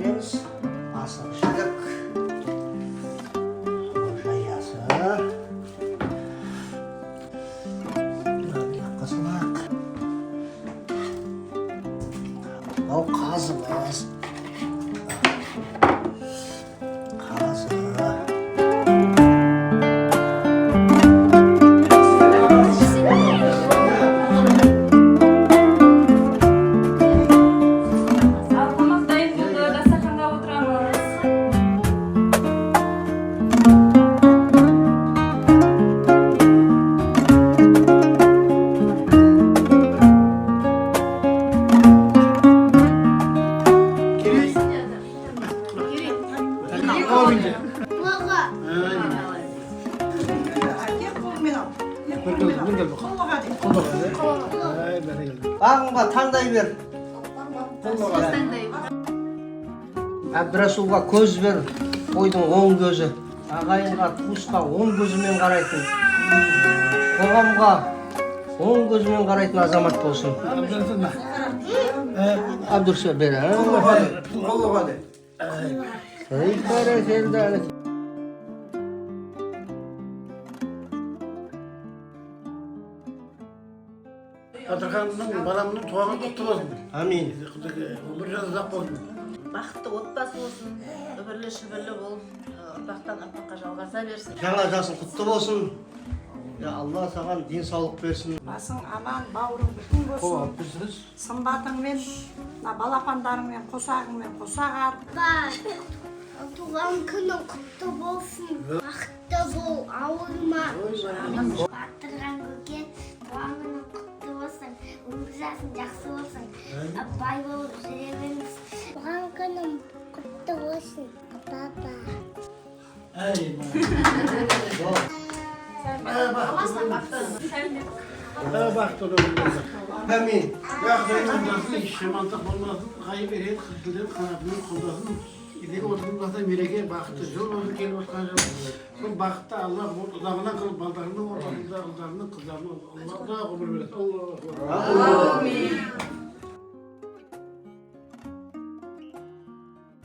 келеміз. Асын ішілік. Жаясы. Жаққа салақ. Мынау қазымыз. Қазы. Бағыңға таңдай бер. Әбдірасулға көз бер, қойдың оң көзі. Ағайынға, туысқа оң көзімен қарайтын. Қоғамға оң көзімен қарайтын азамат болсын. Әбдірсе бер. Қолыға де. Атырханның баламның туғаны құтты болсын. Амин. Өмір жасы ұзақ болсын. Бақытты отбасы болсын, өмірлі шүбірлі болып, ұрпақтан ұрпаққа жалғаса берсін. Жаңа жасың құтты болсын. Алла саған денсаулық берсін. Басың аман, бауырың бүтін болсын. Сымбатыңмен, балапандарыңмен, қосағыңмен қосақ ар. Туған күнің құтты болсын. Бақытты бол, ауырма. Батырған көке, туған күнің құтты болсын. Өмір жасың жақсы болсын. Бай болып жүре беріңіз. Туған күнің құтты болсын. Папа. Бақытты Амин. шамандық болмасын, қайы береді, қыртылден қанатымен қолдасын. Едегі отырғанда мереке бақытты жыл болып келіп отқан жыл. Сол бақытты Алла ұзағынан қылып, балдарының ортасында, қыздарының Аллах ғұмыр береді.